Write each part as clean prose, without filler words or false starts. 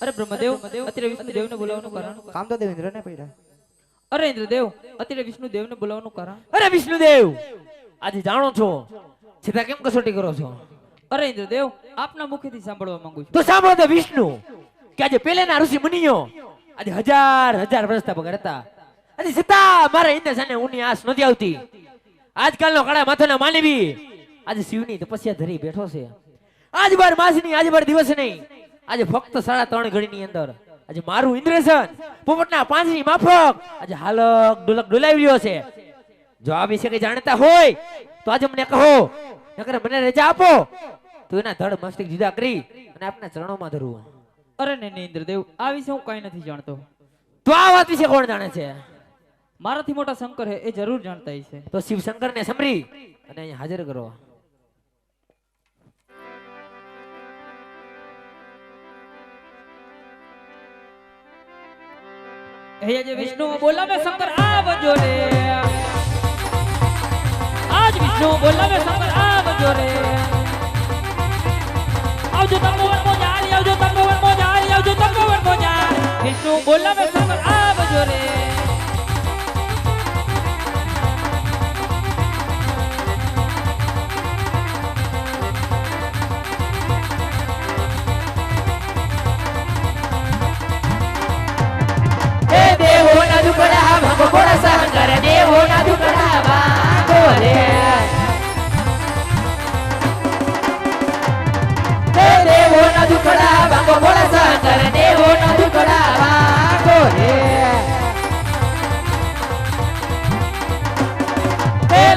અરે બ્રહ્મદેવ અત્યારે વિષ્ણુદેવને બોલાવવાનું કારણ? કામ તો દેવેન્દ્રને પડ્યા. અરે ઇન્દ્રદેવ અત્યારે વિષ્ણુદેવને બોલાવવાનું કારણ? અરે વિષ્ણુદેવ, આજે જાણો છો છતાં કેમ કસોટી કરો છો? અરે ઇન્દ્રદેવ આપના મુખેથી સાંભળવા માંગુ છું. તો સાંભળો તો વિષ્ણુ, કે આજે પહેલેના ઋષિ મુનિઓ આજે હજાર હજાર વર્ષના પગાર હતા. આજે છતાં મારા ઇન્દ્રજાને ઊની આસ નથી આવતી. આજકાલનો કાળા માથાના માનવી આજે શિવની તપસ્યા ધરી બેઠો છે. આજ બાર માસની આજ બાર દિવસ નહીં, આજે ફક્ત 3.5 ઘડીની અંદર આજે મારું ઇન્દ્રસન પોપટના પાંજરી માફક આજે હાલક ડોલક ડોલાવી રહ્યો છે. જો આ વિશે કઈ જાણતા હોય તો આજે મને કહો, નકર મને રજા આપો તો એના ધડ મસ્તિષ્ક જુદા કરી અને આપના ચરણોમાં ધરું. અરે નહીં નહીં ઇન્દ્રદેવ, આ વિશે હું કઈ નથી જાણતો. તો આ વાત વિશે કોણ જાણે છે? મારાથી મોટા શંકર હે, એ જરૂર જાણતા હશે. તો શિવ શંકરને સમરી અને અહીંયા હાજર કરો. હે જે વિષ્ણુ બોલાવે શંકર આવજો રે, આજ વિષ્ણુ બોલાવે શંકર આવજો રે. આવજો તંગોવન મોજારી, આવજો તંગોવન મોજારી, આવજો તંગોવન મોજારી. વિષ્ણુ બોલાવે શંકર આવજો રે. દેવોના દુકડા ભાગો ઘોડા શંકર, દેવોના દુકડા ભાગો રે. દેવોના દુકડા ભાગો ઘોડા શંકર, દેવોના દુકડા ભાગો રે.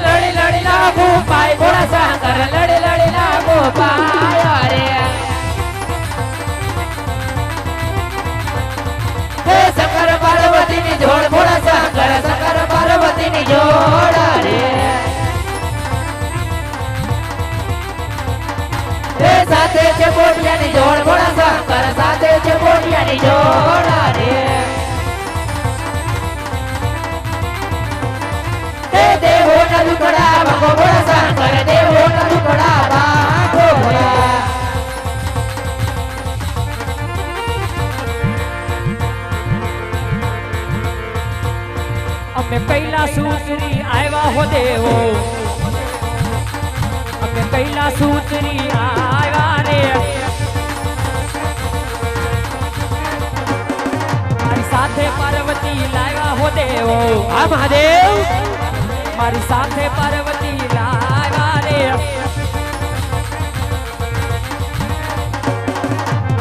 લડી લડી લાગો પાય ઘોડા શંકર, લડી લડી લાગો પાય રે. શંકર પાર્વતી ની જોડ ભોળા શંકર, શંકર પાર્વતી ની જોડ રે. સાથે છે બોટિયા ની જોડ ભોળા શંકર, સાથે છે બોટિયા ની જોડ રે. દેવો ના દુકડા ભાગો ભોળા શંકર, દેવો ના દુકડા ભાગો રે. અમે કૈલાસુતરી આવ્યા હો દેવો, અમે કૈલાસુતરી આવ્યા રે. મારી સાથે પાર્વતી લાવ્યા હો દેવો. આ મહાદેવ, મારી સાથે પાર્વતી લાવ્યા રે.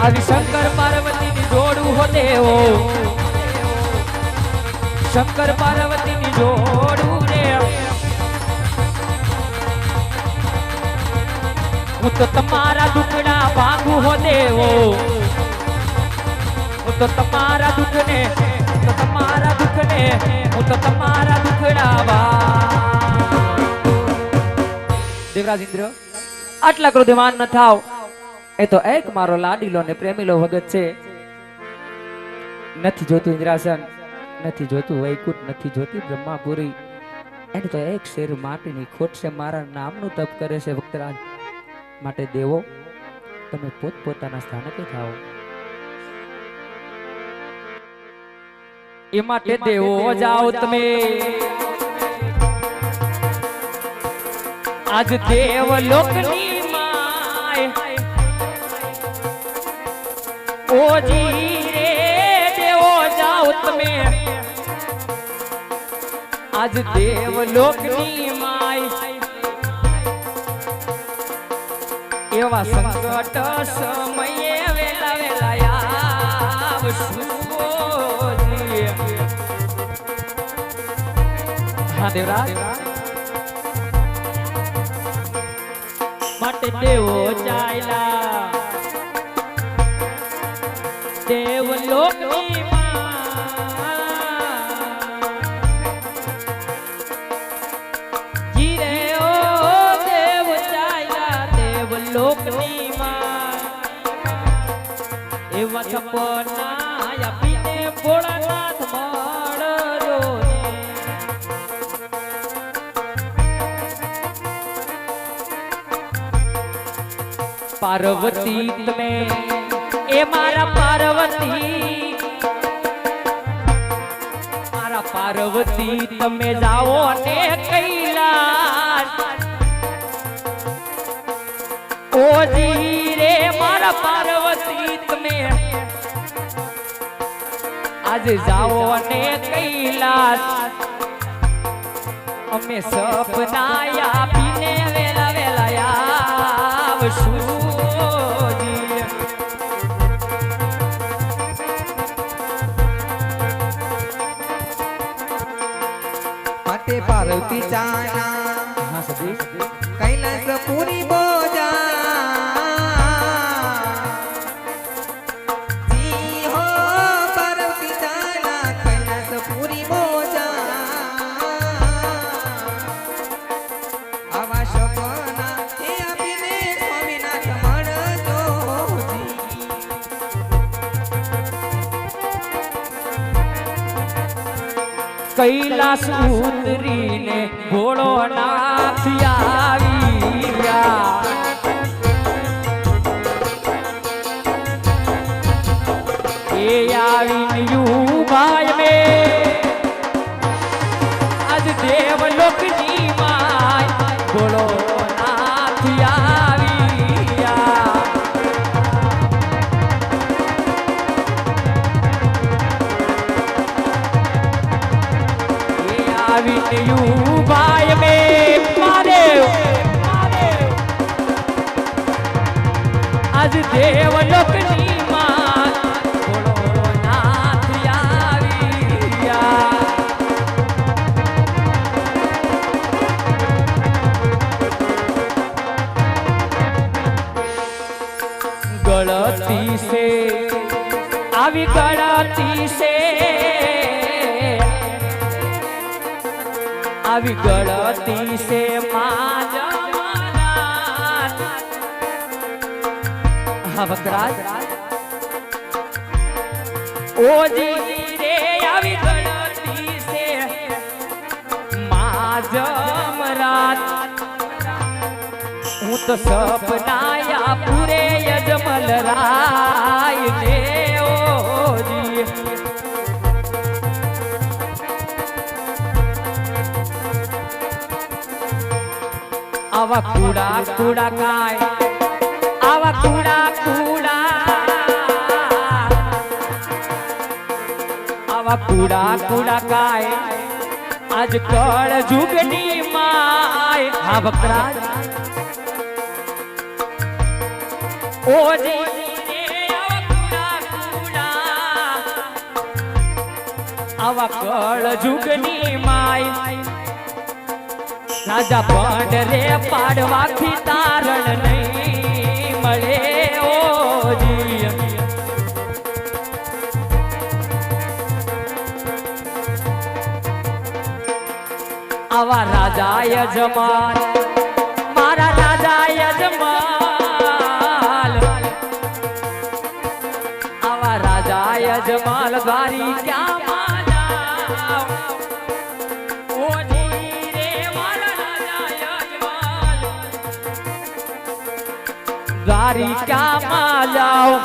આવી શંકર પાર્વતી ની જોડું હો દેવો, શંકર પાર્વતી ની જોડું રે. હું તો તમારા દુખડા ભાગું હો દેવો, હું તો તમારા દુખને, હું તો તમારા દુખને, હું તો તમારા દુખડા ભાગું. દેવરાજ ઇન્દ્ર, આટલા ક્રોધમાન ન થાવ. એ તો એક મારો લાડીલો ને પ્રેમીલો ભગત છે. નથી જોતું ઇન્દ્રાસન, નથી જોતું વૈકુંઠ, નથી જોતી બ્રહ્માપુરી. એને તો એક શેર માટીની ખોટ છે. મારા નામનું તપ કરે છે ભક્તરાજ. માટે દેવો તમે પોતપોતાના સ્થાનકે થાઓ. એ માટે દેવો જાઓ તમે. આજ દેવ લોકની માય ઓજી રે, દેવો જાઓ તમે. આજ દેવ લોકની માય એવા સંકટ સમયે વેલા વેલા આવશું. હા દેવરાજ, માટે દેવો ચાલ્યા દેવ લોકની લોકની માં એવા સપના આપીને ભોળાનાથ મળજો ને. પાર્વતી તમે એ મારા પાર્વતી તમે જાઓ ને કૈલાસ ઓજી રે મારા પાર્વતી તમે આજે જાઓ ને કૈલાસ અમે સપના આપીને વેલા વેલા આવશું જી. માટે પાર્વતી ચાના હા સતીશ કૈલાસ પૂરી બોજા જી હો પાર્વતી ચાના કૈલાસ પૂરી બોજા આવા સપના એ આપીને સ્વામીનાથ મળજો જી. કૈલાસ ઉતરીને ઘોડો નાથ આવી ગયા. એ આવીને યુભાઈ મે આજ દેવલોકની માય ઘોડો નાથ આવી ગયા. આવીને યુભાઈ મે મહાદેવ આજ દેવલોકની માં ઘોડો નાથ આવી ગયા. ગળતી સે આવી ગળતી સે આવી ગળતી સે માં જમાનાથ. હા વકરાજ ઓજી રે આવી ગળતી સે માં જમરાત. હું તો સપનાયા પૂરે યજમલ રાય ને ઓજી. આવા કુડા કુડા કાય આવા કુડા કુડા આવા કુડા કુડા કાય આજ કળ જુગની માય. હા વકરાજ ઓજી આવા કળ જુગની માય. રાજા પણ રે પાડવાથી તારણ નહીં મળે ઓજી. આવા રાજા યજમાન મારા રાજા યજમાન આવા રાજા યજમાન દ્વારી ક્યાં માલા ઓજી રે મારા રાજા યજમાન દ્વારિકામાં જાઓ.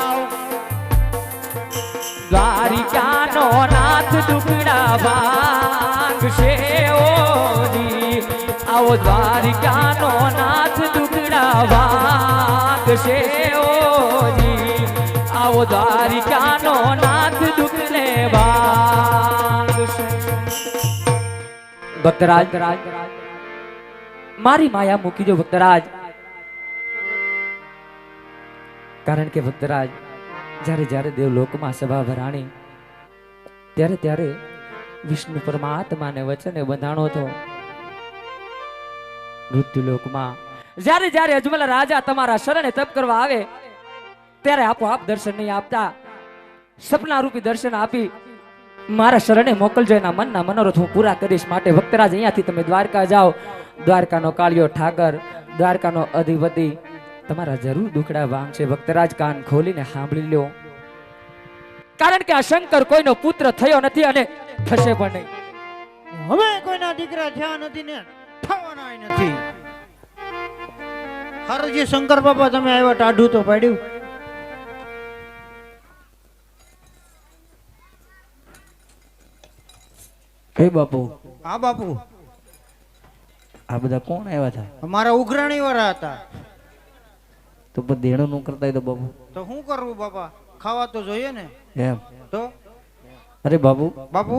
દ્વારિકાનો નાથ દુખડા ભાંગશે ઓજી. આવો દ્વારિકાનો નાથ દુખડા ભાંગશે ઓજી. આવો દ્વારિકાનો નાથ દુખને ભાંગશે. ભક્તરાજ મારી માયા મૂકી જો ભક્તરાજ. કારણ કે ભક્તરાજ જ્યારે જ્યારે દેવલોકમાં સભા ભરાણી ત્યારે ત્યારે વિષ્ણુ પરમાત્માને વચને બંધાણો હતો. મૃત્યુલોકમાં જ્યારે જ્યારે અજમલ રાજા તમારા શરણે તપ કરવા આવે ત્યારે આપોઆપ દર્શન નહીં આપતા. સપના રૂપી દર્શન આપી મારા શરણે મોકલજો. એના મનના મનોરથ હું પૂરા કરીશ. માટે ભક્તરાજ અહીંયાથી તમે દ્વારકા જાઓ. દ્વારકાનો કાળિયો ઠાકર, દ્વારકાનો અધિપતિ તમારા જરૂર દુખડા ભાંગશે. ભક્તરાજ કાન ખોલીને સાંભળી લ્યો. કારણ કે આ શંકર કોઈનો પુત્ર થયો નથી અને થશે પણ નહીં. હવે કોઈના દીકરા થયા નથી ને થવાના નથી. હરજી શંકર બાપા તમે આવ્યા ટાઢું તો પાડ્યું. હે બાપુ હા બાપુ, આ બધા કોણ આવ્યા હતા? અમારા ઉઘરાણી વાળા હતા. તો પણ દેણો નું કરતા હોય તો બાપુ તો શું કરવું બાપા, ખાવા તો જોઈએ ને. એમ? તો અરે બાપુ, બાપુ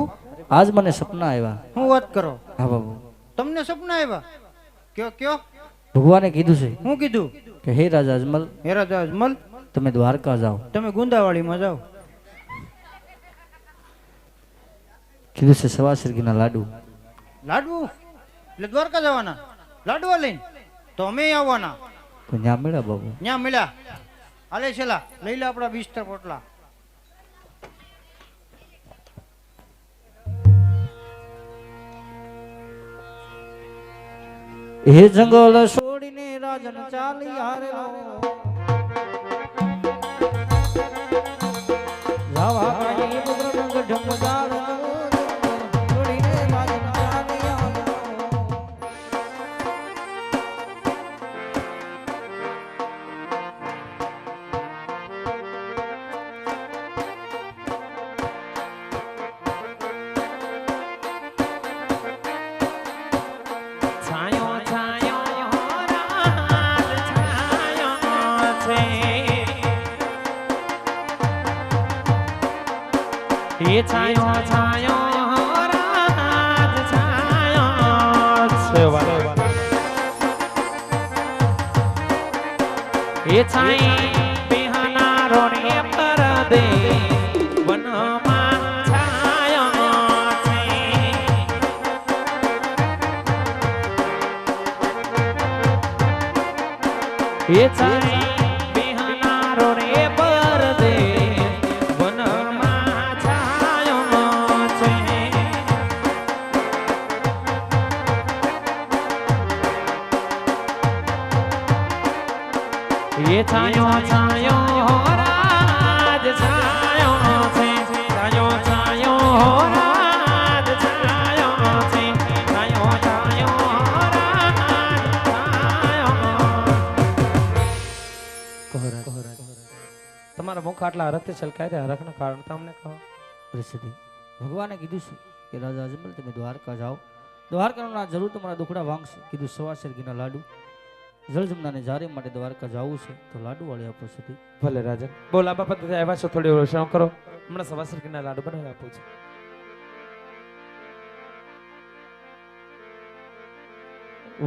આજ મને સપના આવ્યા. શું વાત કરો, હા બાપુ, તમને સપના આવ્યા? કયો કયો, ભગવાને કીધું છે શું કીધું? કે હે રાજા અજમલ, હે રાજા અજમલ, તમે દ્વારકા જાઓ. તમે ગુંદાવાડીમાં જાઓ. કીધું છે સવાસરગીના લાડુ. લાડુ એટલે દ્વારકા જવાના લાડવા લઈને? તો અમે આવવાના. તો ત્યાં મળ્યા બાપુ. ત્યાં મળ્યા. હાલે છેલા લઈ લે આપણા 20 પોટલા. હે જંગલ છોડીને રાજન ચાલી હારેલો, જાવા કાઢી બુગરનો ગઢમ જાળ છોડીને રાજન ચાલી હારેલો. છાયો છાયો રાત છાયો છે, એ છાયો છાયો રાત છાયો છે વાલે એ છાઈ બિહાનારો રે પરદે વનમાં છાયો છે, એ છાઈ બિહાનારો રે પરદે વનમાં છાયો છે, એ છાયો છાયો રાજ છાયો છે, છાયો છાયો રાજ છાયો છે, છાયો છાયો રાજ છાયો. તમારા મુખ આટલા હરખથી છલકાય છે, હરખનું કારણ તમને કહો. પરિસ્થિતિ ભગવાને કીધું છે કે રાજા અજમલ તમે દ્વારકા જાઓ. દ્વારકાના જરૂર તમારા દુખડા વાંગશે. કીધું સવાસરગીના લાડુ જળ જમનાને જારે માટે દ્વારકા જવું છે તો લાડુ વાળી આપો સુધી. ભલે રાજન, બોલ આ બાપા તમે આવ્યા છો, થોડી રોષણ કરો. હમણાં સવાસરગીના લાડુ બનાવી આપું છું.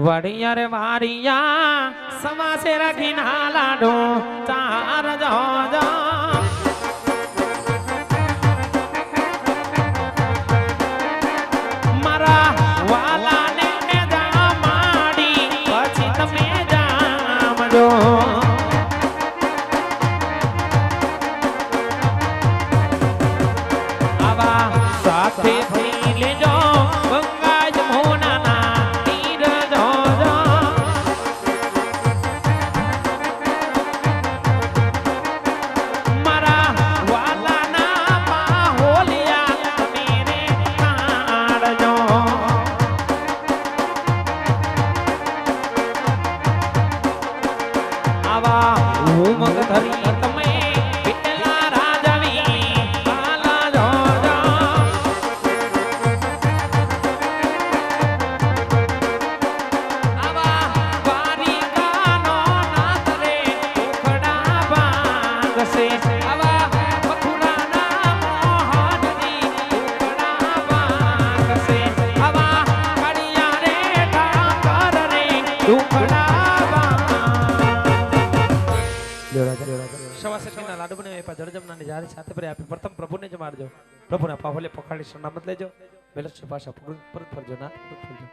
વડિયા રે વારિયા સવાસરગીના લાડુ ચાર જો મારા વાલાને જામાડી પછી તમે જામજો. આવા સાથે થઈ લેજો ગંગા જમુનાના તીર જોજો. મારા વાલાના પાહોલિયા તમે રે કાઢજો. આવા ઉમંગ ધરી તમે પેલા રાજવી હાલા જોજો. આવા વારિકાનો નાથ રે ઉખડા ભાંગશે. આવા મથુરાના મોહનની ઉખડા ભાંગશે. આવા કડિયા રે ઠાકર રે ઉખડા સવાસરગીના લાડુ બને જળજમનાની જારી સાથે ભરી આપી પ્રથમ પ્રભુને જ મારજો. પ્રભુના પાવલે પખાડી શરણામત લેજો. વેલસ્ય પાછા પરત ફરજો, ના પરત ફરજો.